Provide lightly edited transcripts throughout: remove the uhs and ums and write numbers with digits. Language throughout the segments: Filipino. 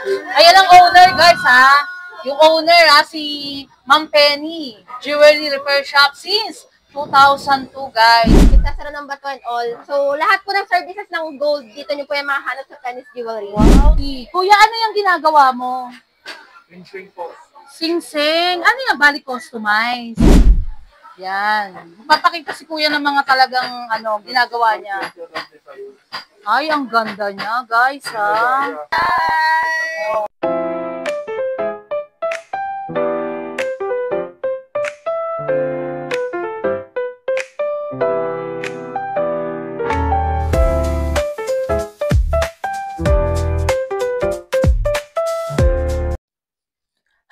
Ayan ang owner, guys, ha? Yung owner, ha, si Ma'am Penny, Jewelry Repair Shop since 2002, guys. Nagsasara ng bato and all. So, lahat po ng services ng gold, dito nyo po yung mahanap sa Penny's Jewelry. Wow. Kuya, ano yung ginagawa mo? Sing-sing po. Sing-sing. Ano yung bali customize? Yan. Papakita si kuya ng mga talagang ginagawa niya. Ay, ang ganda niya, guys, ha?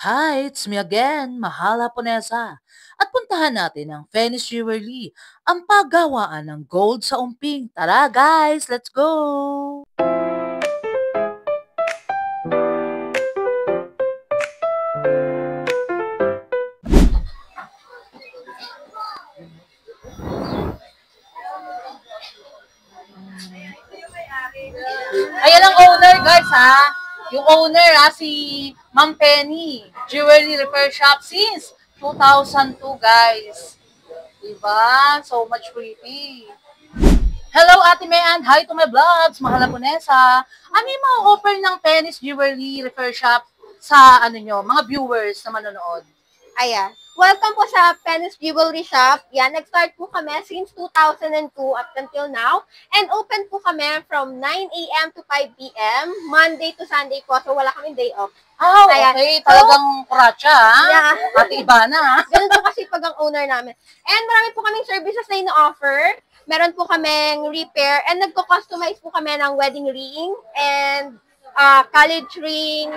Hi, it's me again, Mahala Ponesa. At puntahan natin ang Venice Jewelry, ang paggawaan ng gold sa umping. Tara guys, let's go! Ayan ang owner, guys, ha? Yung owner, ha, si Ma'am Penny, Jewelry Repair Shop since 2002, guys. Diba? So much pretty. Hello, Ate May, and hi to my vlogs, Mahala Ponesa. Ano yung mga offer ng Penny's Jewelry Repair Shop sa mga viewers na manonood? Ayan. Welcome po sa Penny's Jewelry Shop. Yan, nag-start po kami since 2002 up until now. And open po kami from 9 a.m. to 5 p.m. Monday to Sunday po. So, wala kaming day off. Oh, okay. Talagang kuratsa, ha? Yeah. Ate Ibana, ha? Ganun po kasi pag ang owner namin. And marami po kaming services na ino-offer. Meron po kaming repair and nagko-customize po kami ng wedding ring and college ring,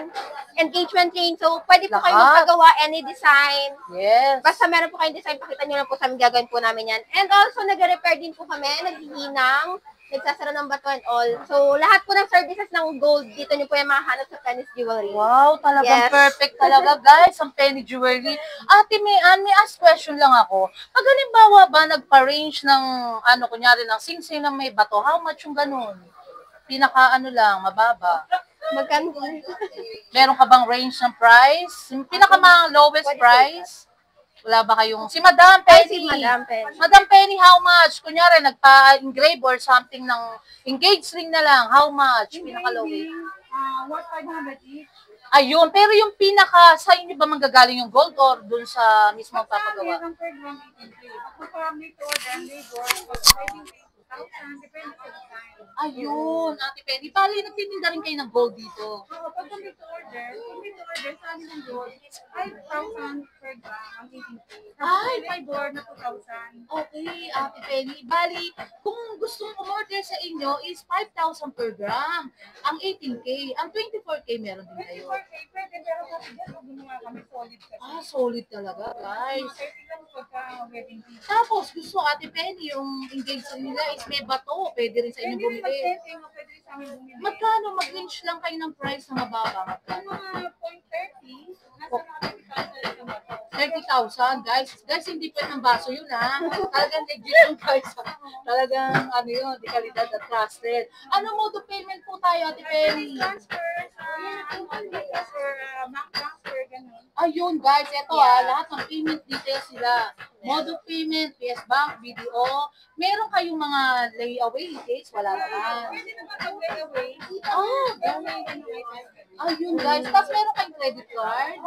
engagement ring. So, pwede po kayo magpagawa any design. Yes. Basta meron po kayong design, pakita nyo lang po sa amin, gagawin po namin yan. And also, nag-repair din po kami, naghihinang, nagsasara ng bato and all. So, lahat po ng services ng gold, dito nyo po yung mahanap sa Penny's Jewelry. Wow, talagang perfect talaga, guys, ang Penny Jewelry. Ate may ask question lang ako. Pag halimbawa ba, nagpa-range ng, kunyari, ng sing-sing na may bato, how much yung ganun? Pinaka, mababa. Magkano? Meron ka bang range ng price? Yung lowest price? Wala ba kayong... Si Madam Penny. Si Madam Penny. Madam Penny, how much? Kunyari, nagpa-engrave or something ng engaged ring na lang. How much? Pinaka-lowest? What 500 each? Ayun. Pero yung sa inyo ba manggagaling yung gold or dun sa mismong papagawa? Meron per gram 18K. Kung parami to, then labor, pwedeng 8,000, depende sa design. Ayun, Ate Penny. Bali, nagtitinda rin kayo ng gold dito. Pag kung may order sa amin ng gold, 5,000 per gram ang 18K. Ay, labor na 2,000. Okay, Ate Penny. Bali, kung gustong umorder sa inyo is 5,000 per gram. Ang 18K. Ang 24K meron din kayo. 24K, pwede, pero kasi dyan, gumawa kami solid kasi. Solid talaga, guys. 30 lang pagka wedding ring. Tapos, gusto Ate Penny, yung engagement nila is may bato. Pwede rin sa inyo bumili. Pwede rin sa amin bumili. Magkano? Mag-range lang kayo ng price na mababa. Magkano? Mga 0.30, nasa mga 30,000, guys. Guys, hindi pa ng baso yun, ha? Talagang legit yung price. Talagang, yun, di kalidad at trusted. Ano mode of payment po tayo, Ate Penny? transfer or bank transfer, ganun. Ayun, guys. Ito, lahat ng payment details sila. Mode of payment, PS Bank, BDO. Meron kayong mga layaway details? Wala naman. Pwede naman ang layaway. Ayun, guys. Tapos meron kayong credit card?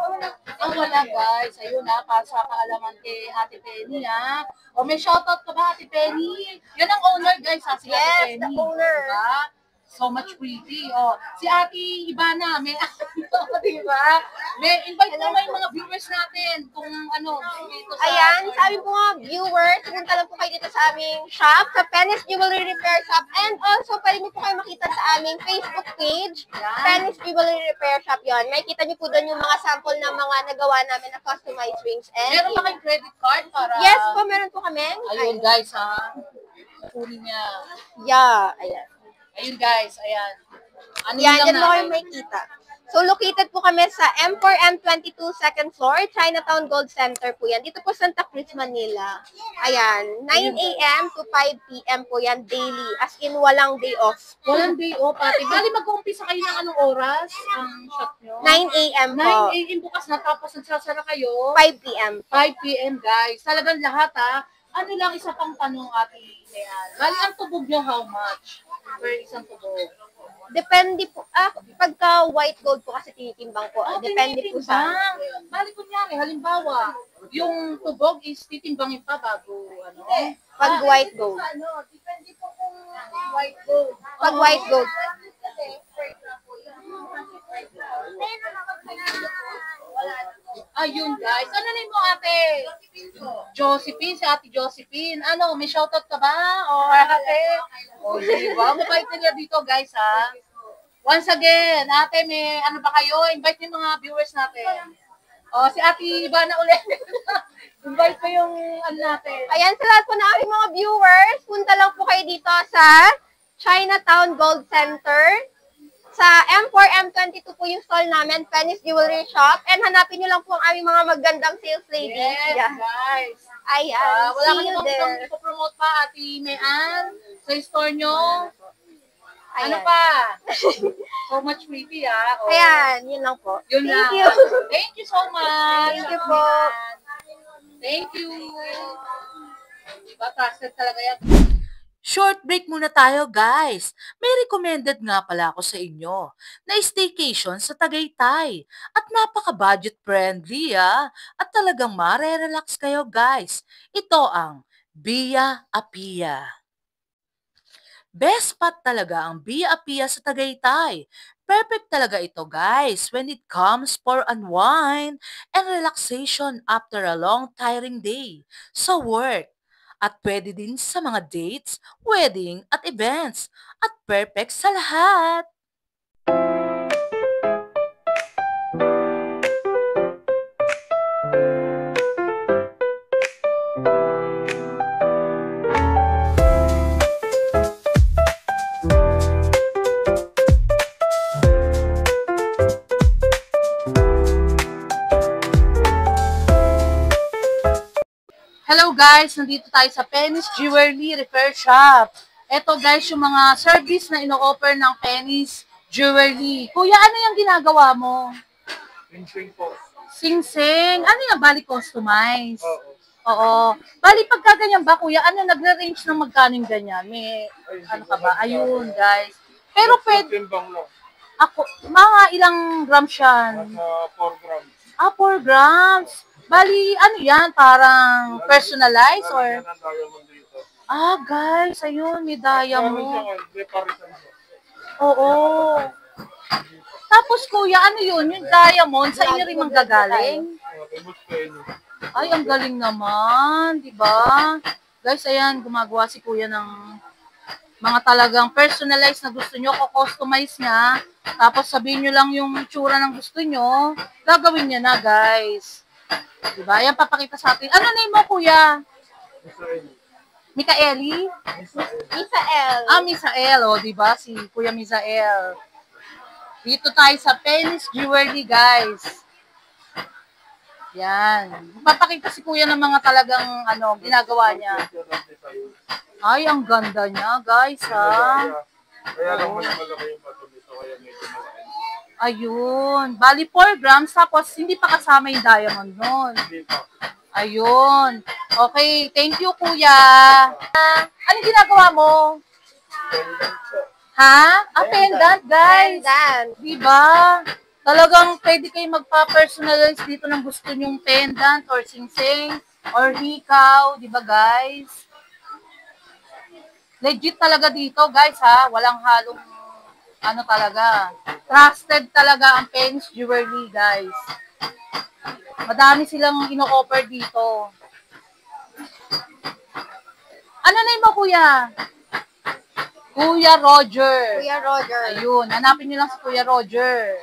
Wala, guys. Ayun, para sa kaalaman kay Ate Penny, ha? O, may shoutout ka ba, Ate Penny? Yan ang owner, guys, ha? Si Ate Penny. Yes, the owner. Diba? So much pretty. O, si Ate Ibana, may diba? May invite mo yung mga viewers natin kung dito sa... Ayan, sabi po nga, viewers, punta lang po kayo dito sa aming shop, sa Penny's Jewelry Repair Shop. And also, pwede niyo po kayo makita sa aming Facebook page, Penny's Jewelry Repair Shop yon. May kita niyo po doon yung mga sample ng mga nagawa namin na customized rings. And meron ba kayong credit card para... Yes po, meron po kami. Ayun, guys, ha? Kunin niya. Yeah, ayan. Ayun, guys, ayan. Yan, dyan mo kayo may kita. So, located po kami sa M4M22 second floor, Chinatown Gold Center po yan. Dito po Santa Cruz, Manila. Ayan, 9 a.m. to 5 p.m. po yan daily. As in, walang day off. Walang day off, ate. Bali, mag-uumpisa kayo ng anong oras ang shop nyo? 9 a.m. po. 9 a.m. bukas na, tapos nagsasara kayo? 5 p.m. 5 p.m. guys. Talagang lahat ha. Ano lang, isa pang tanong, ate Leanne. Bali, ang tubog nyo, how much? Per isang tubog. Depende po. Pagka white gold po kasi tinitimbang po. Depende po sa... Bali, kunyari, halimbawa, yung tubog is titimbangin pa bago, ano? Pag white gold. Depende po kung white gold. Pag white gold. Ayun guys. Ano name mo ate? Josephine, si ate Josephine. Ano, may shoutout ka ba? O ate? O diba? Mabait nila dito guys ha. Once again, ate may ano ba kayo? Invite yung mga viewers natin. O si ate Ivana ulit. Invite ko yung ano natin. Ayan, sa lahat po na aming mga viewers, punta lang po kayo dito sa Chinatown Gold Center. Sa M4M22 po yung stall namin, Penny's Jewelry Shop. And hanapin nyo lang po ang aming mga magandang sales ladies. Yes, Yeah. guys. Ayan, Wala ka see you namang there. ipopromote pa, ate Mayan, sa store nyo. Ano Ayan. pa? So much pretty, ah. Oh. Ayan, yun lang po. Yun Thank lang. you. Thank you so much. Thank you po. Thank you. Diba, trusted talaga yan. Short break muna tayo, guys. May recommended nga pala ako sa inyo na staycation sa Tagaytay. At napaka-budget friendly, ah. At talagang mare-relax kayo, guys. Ito ang Via Apia. Best spot talaga ang Via Apia sa Tagaytay. Perfect talaga ito, guys, when it comes for unwind and relaxation after a long tiring day sa work. At pwede din sa mga dates, wedding at events. At perfect sa lahat. Hello guys, nandito tayo sa Penny's Jewelry Repair Shop. Ito guys, yung mga service na ino-offer ng Penny's Jewelry. Kuya, ano yung ginagawa mo? Sing-sing po. Sing-sing. Ano yung bali customize? Oo. Oo. Bali pagka ganyan ba kuya, ano nagre-range ng magkano yung ganyan? May ano ka ba? Ayun guys. Pero pwede, Timbang lang. ako, mga ilang grams yan? Nasa 4 grams. 4 grams. Bali, ano yan? Parang personalized or? Lalagyan ng diamond dito. Guys, ayun, may Meron diamond. siya, may parisan siya. Oo. Tapos kuya, ano yun? Yung diamond, sa inyo rin manggagaling? Remote penny. Ay, ang galing naman, di ba? Guys, ayan, gumagawa si kuya ng mga talagang personalized na gusto nyo, kustomize niya. Tapos sabihin nyo lang yung tsura ng gusto nyo, gagawin niya na, guys. Diba? Ayan, papakita sa atin. Ano name mo, kuya? Israel. Mikaeli? Misael. Misael, o, diba? Si Kuya Misael. Dito tayo sa Penny's Jewelry, guys. Yan. Papakita si Kuya ng mga talagang, ano, ginagawa niya. Ay, ang ganda niya, guys, ha? Kaya lang mas malaki yung bato dito, kaya medyo malaki. Ayun. Bali, 4 grams, tapos hindi pa kasama yung diamond nun. Hindi pa. Ayun. Okay, thank you, Kuya. Anong ginagawa mo? Pendant po. Ha? Pendant, guys. Pendant. Diba? Talagang pwede kayo magpa-personalize dito ng gusto nyong pendant or sing-sing or hikaw. Diba, guys? Legit talaga dito, guys, ha? Walang halong ano talaga. Trusted talaga ang Penny's Jewelry, guys. Madami silang ino-offer dito. Ano name mo, kuya? Kuya Roger. Kuya Roger. Ayun, hanapin niyo lang si Kuya Roger.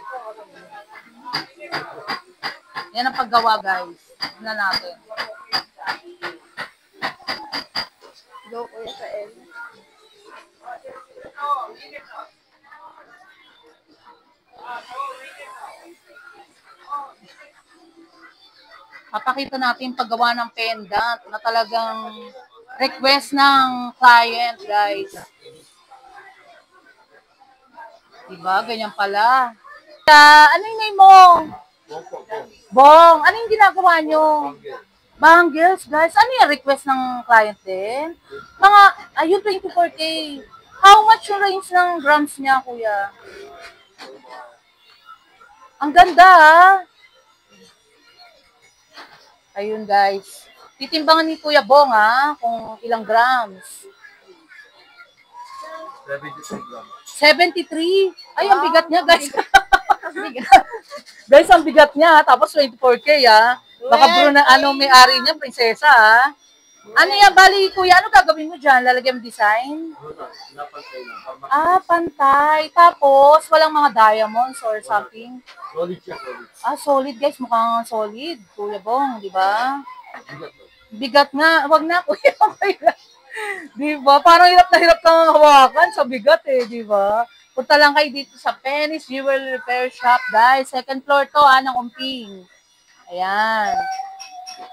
Yan ang paggawa, guys. Tingnan natin. Go, Kuya Sael. Papakita natin yung paggawa ng pendant na talagang request ng client, guys. Diba? Ganyan pala. Ano yung name mo? Bong. Ano yung ginagawa nyo? Bangles, guys. Ano yung request ng client din? Mga, ayun, 24K. How much yung range ng grams niya, kuya? Ang ganda, ah. Ayun, guys. Titimbangan ni Kuya Bong, ha, kung ilang grams. 73 grams. 73. Ay, ang bigat niya, guys. Guys, ang bigat niya, ha? Tapos 24K, ha? Baka bro na, may-ari niya, prinsesa, ha? Ano yan, bali, kuya, ano gagawin mo dyan? Lalagyan mo design? Napantay lang. Ah, pantay. Tapos, walang mga diamonds or something. Solid siya, solid. Ah, solid, guys. Mukhang solid. Kuya Bong, di ba? Bigat to. Bigat nga. Wag na, kuya. Di ba? Parang hirap na hirap kang hawakan sa bigat, eh. Di ba? Punta lang kayo dito sa Penny's Jewelry Repair Shop, guys. Second floor to, ha, ng Umping. Ayan.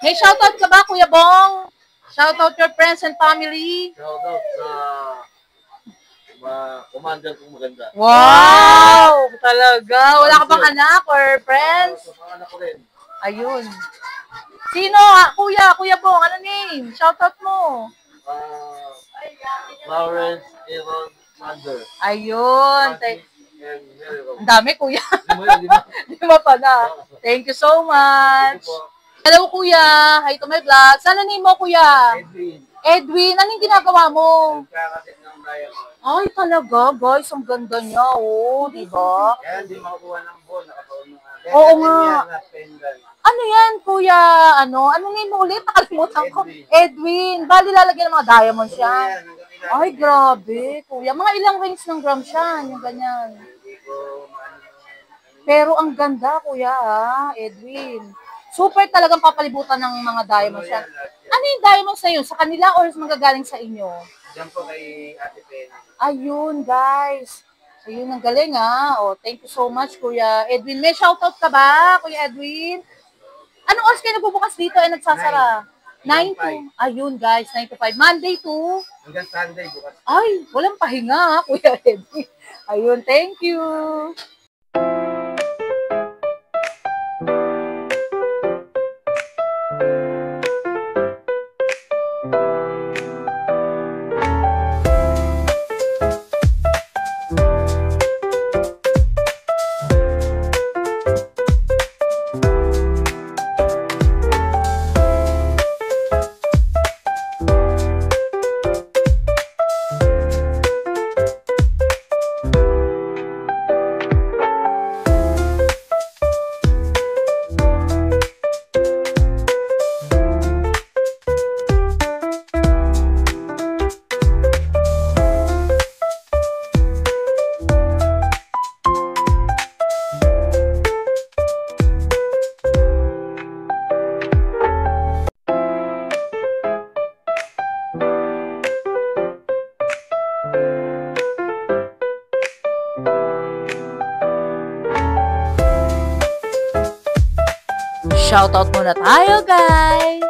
May shoutout ka ba, Kuya Bong? Shoutout your friends and family. Shoutout sa commander kong maganda. Wow! Talaga. Wala ka bang anak or friends? Sa mga anak ko rin. Ayun. Sino? Kuya Bong, ano name? Shoutout mo. Lawrence Aaron Mander. Ayun. Francis and Mary Rose. Ang dami, kuya. Lima. Lima pala. Thank you so much. Hello, kuya. Hi to my vlog. Sana name mo, kuya? Edwin. Edwin, anong ginagawa mo? Kakasit ng diamond. Ay, talaga, guys. Ang ganda niya, oh. Diba? Kaya hindi makukuha ng ball. Nakataon ng Oo nga. pendant. Ano yan, kuya? Ano name mo ulit? Nakalimutan ko. Edwin. Edwin. Bali, lalagyan ng mga diamonds yan. Yan, hanggang ilan. Ay, grabe, kuya. Mga ilang range ng grams yan, yung ganyan. Hindi ko maano. Pero ang ganda, kuya, Edwin. Super talagang papalibutan ng mga diamonds yan. Ano yung diamonds na yun? Sa kanila or magagaling sa inyo? Diyan po kay Ate Penny. Ayun, guys. Ayun, ang galing, ha. Oh, thank you so much, Kuya Edwin. May shoutout ka ba, Kuya Edwin? Anong oras kayo nagbubukas dito ay nagsasara? 9 to. Ayun, guys, 9 to 5. Monday to. Hanggang Sunday bukas. Ay, walang pahinga, ha, Kuya Edwin. Ayun, thank you. Shoutout muna tayo, guys!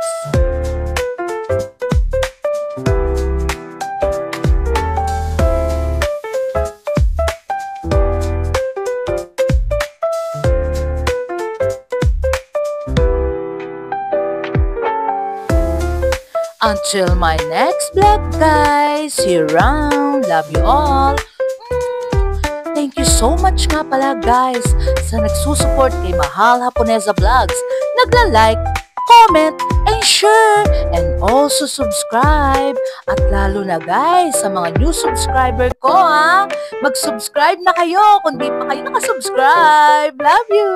Until my next vlog, guys. See you around. Love you all. Thank you so much nga pala, guys, sa nagsusupport kay Mahal Haponesa Vlogs. Nagla-like, comment, and share, and also subscribe. At lalo na, guys, sa mga new subscriber ko, ha? Mag-subscribe na kayo kung di pa kayo nakasubscribe. Love you!